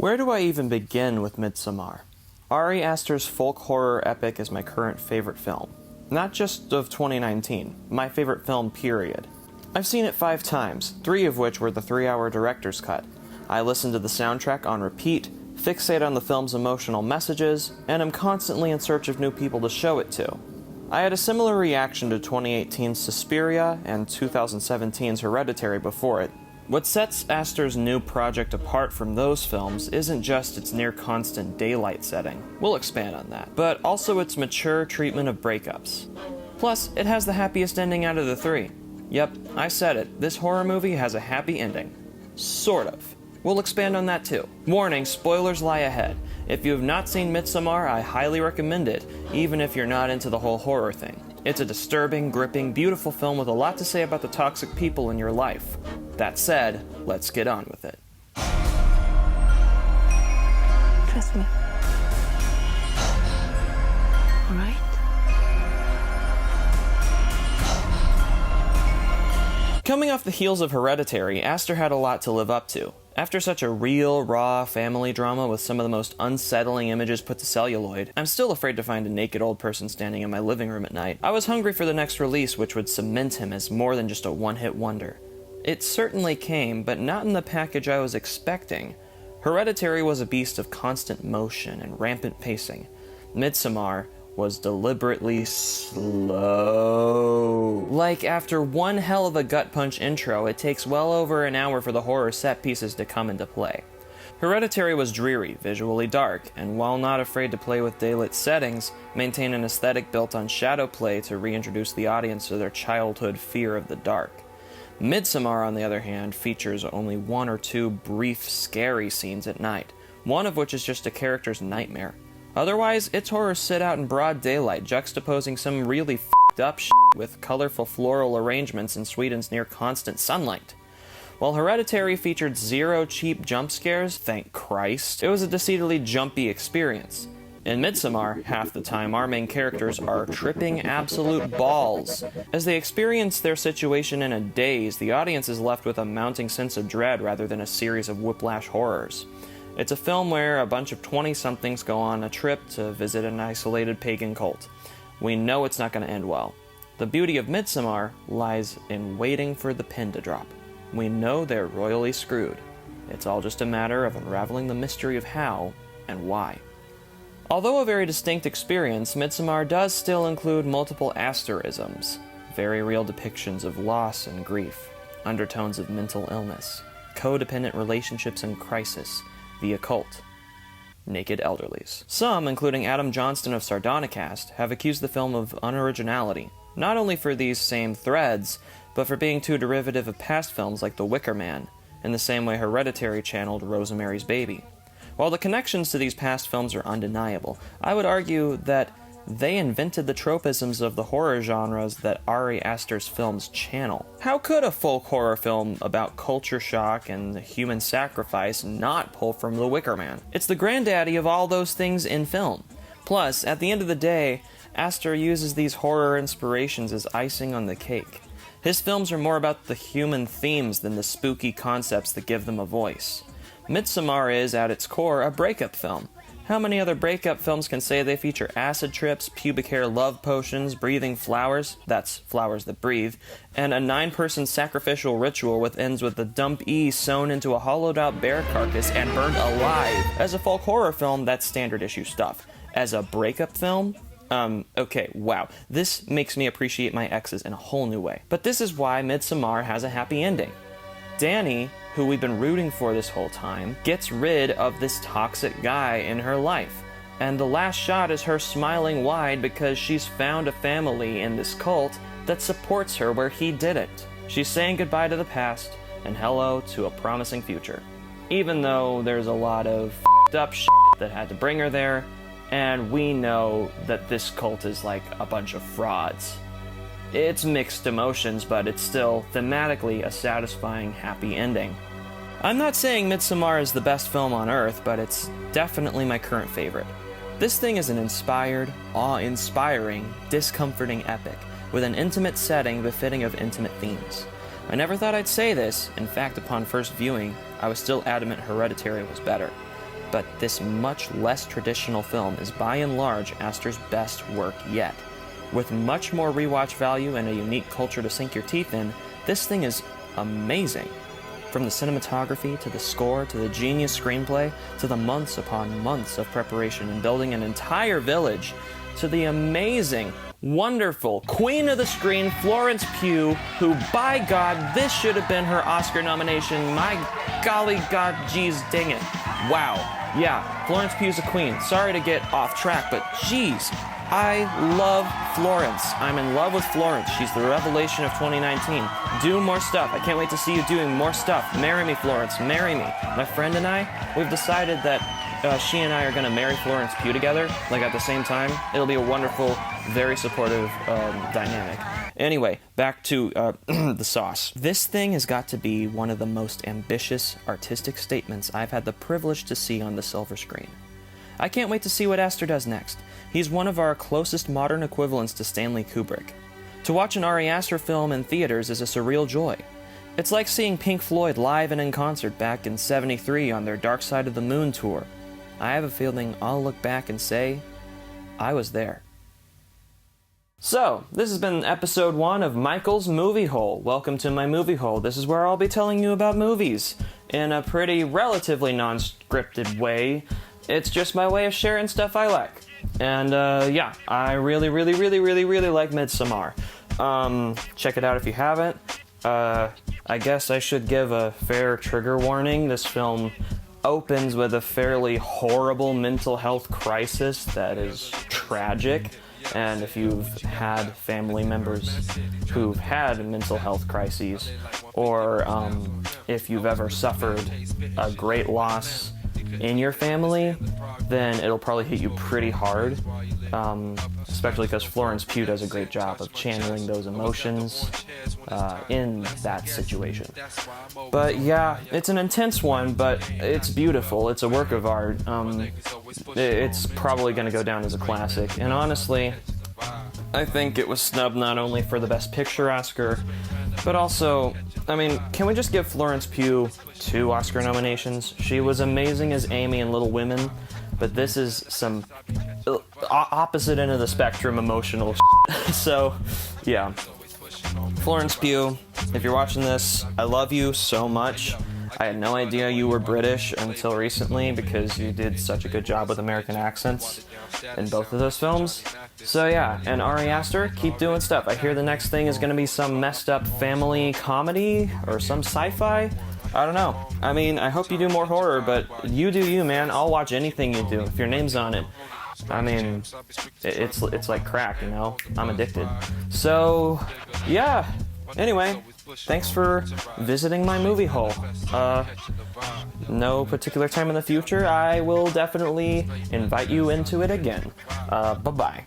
Where do I even begin with Midsommar? Ari Aster's folk horror epic is my current favorite film. Not just of 2019, my favorite film, period. I've seen it 5 times, 3 of which were the 3-hour director's cut. I listen to the soundtrack on repeat, fixate on the film's emotional messages, and am constantly in search of new people to show it to. I had a similar reaction to 2018's Suspiria and 2017's Hereditary before it. What sets Aster's new project apart from those films isn't just its near-constant daylight setting, we'll expand on that, but also its mature treatment of breakups. Plus, it has the happiest ending out of the 3. Yep, I said it, this horror movie has a happy ending. Sort of. We'll expand on that too. Warning, spoilers lie ahead. If you have not seen Midsommar, I highly recommend it, even if you're not into the whole horror thing. It's a disturbing, gripping, beautiful film with a lot to say about the toxic people in your life. That said, let's get on with it. Trust me. All right? Coming off the heels of Hereditary, Aster had a lot to live up to. After such a real, raw family drama with some of the most unsettling images put to celluloid, I'm still afraid to find a naked old person standing in my living room at night. I was hungry for the next release, which would cement him as more than just a one-hit wonder. It certainly came, but not in the package I was expecting. Hereditary was a beast of constant motion and rampant pacing. Midsommar was deliberately slow. Like, after one hell of a gut-punch intro, it takes well over an hour for the horror set pieces to come into play. Hereditary was dreary, visually dark, and while not afraid to play with daylit settings, maintain an aesthetic built on shadow play to reintroduce the audience to their childhood fear of the dark. Midsommar, on the other hand, features only 1 or 2 brief, scary scenes at night, one of which is just a character's nightmare. Otherwise, its horrors sit out in broad daylight, juxtaposing some really f***ed up shit with colorful floral arrangements in Sweden's near-constant sunlight. While Hereditary featured 0 cheap jump scares, thank Christ, it was a decidedly jumpy experience. In Midsommar, half the time our main characters are tripping absolute balls. As they experience their situation in a daze, the audience is left with a mounting sense of dread rather than a series of whiplash horrors. It's a film where a bunch of 20-somethings go on a trip to visit an isolated pagan cult. We know it's not going to end well. The beauty of Midsommar lies in waiting for the pin to drop. We know they're royally screwed. It's all just a matter of unraveling the mystery of how and why. Although a very distinct experience, Midsommar does still include multiple asterisms, very real depictions of loss and grief, undertones of mental illness, codependent relationships in crisis, the occult, naked elderlies. Some, including Adam Johnston of Sardonicast, have accused the film of unoriginality, not only for these same threads, but for being too derivative of past films like The Wicker Man, in the same way Hereditary channeled Rosemary's Baby. While the connections to these past films are undeniable, I would argue that they invented the tropisms of the horror genres that Ari Aster's films channel. How could a folk horror film about culture shock and human sacrifice not pull from The Wicker Man? It's the granddaddy of all those things in film. Plus, at the end of the day, Aster uses these horror inspirations as icing on the cake. His films are more about the human themes than the spooky concepts that give them a voice. Midsommar is, at its core, a breakup film. How many other breakup films can say they feature acid trips, pubic hair love potions, breathing flowers, that's flowers that breathe, and a 9-person sacrificial ritual which ends with the dump E sewn into a hollowed-out bear carcass and burned alive? As a folk horror film, that's standard issue stuff. As a breakup film? Okay, wow. This makes me appreciate my exes in a whole new way. But this is why Midsommar has a happy ending. Danny, who we've been rooting for this whole time, gets rid of this toxic guy in her life. And the last shot is her smiling wide because she's found a family in this cult that supports her where he didn't. She's saying goodbye to the past and hello to a promising future. Even though there's a lot of f***ed up shit that had to bring her there, and we know that this cult is like a bunch of frauds. It's mixed emotions, but it's still thematically a satisfying, happy ending. I'm not saying Midsommar is the best film on earth, but it's definitely my current favorite. This thing is an inspired, awe-inspiring, discomforting epic, with an intimate setting befitting of intimate themes. I never thought I'd say this. In fact, upon first viewing, I was still adamant Hereditary was better. but this much less traditional film is by and large Astor's best work yet. With much more rewatch value and a unique culture to sink your teeth in, this thing is amazing. From the cinematography, to the score, to the genius screenplay, to the months upon months of preparation and building an entire village, to the amazing, wonderful queen of the screen, Florence Pugh, who, by God, this should have been her Oscar nomination. My golly God, geez, dang it. Wow. Yeah, Florence Pugh's a queen. Sorry to get off track, but geez, I love Florence. I'm in love with Florence. She's the revelation of 2019. Do more stuff. I can't wait to see you doing more stuff. Marry me, Florence. Marry me. My friend and I, we've decided that she and I are going to marry Florence Pugh together, like at the same time. It'll be a wonderful, very supportive dynamic. Anyway, back to the sauce. This thing has got to be one of the most ambitious artistic statements I've had the privilege to see on the silver screen. I can't wait to see what Astor does next. He's one of our closest modern equivalents to Stanley Kubrick. To watch an Ari Aster film in theaters is a surreal joy. It's like seeing Pink Floyd live and in concert back in '73 on their Dark Side of the Moon tour. I have a feeling I'll look back and say, I was there. So, this has been episode 1 of Michael's Movie Hole. Welcome to my movie hole. This is where I'll be telling you about movies in a pretty relatively non-scripted way. It's just my way of sharing stuff I like. And yeah, I really like Midsommar. Check it out if you haven't. I guess I should give a fair trigger warning. This film opens with a fairly horrible mental health crisis that is tragic. And if you've had family members who've had mental health crises, or if you've ever suffered a great loss in your family, then it'll probably hit you pretty hard, especially because Florence Pugh does a great job of channeling those emotions in that situation. But yeah, it's an intense one, but it's beautiful. It's a work of art. It's probably going to go down as a classic, and honestly, I think it was snubbed not only for the Best Picture Oscar, but also, I mean, can we just give Florence Pugh 2 Oscar nominations? She was amazing as Amy in Little Women, but this is some opposite end of the spectrum emotional So, yeah. Florence Pugh, if you're watching this, I love you so much. I had no idea you were British until recently because you did such a good job with American accents in both of those films. So yeah, and Ari Aster, keep doing stuff. I hear the next thing is going to be some messed up family comedy or some sci-fi. I don't know. I mean, I hope you do more horror, but you do you, man. I'll watch anything you do if your name's on it. I mean, it's like crack, you know? I'm addicted. So, yeah. Anyway, thanks for visiting my movie hole. No particular time in the future, I will definitely invite you into it again. Bye-bye.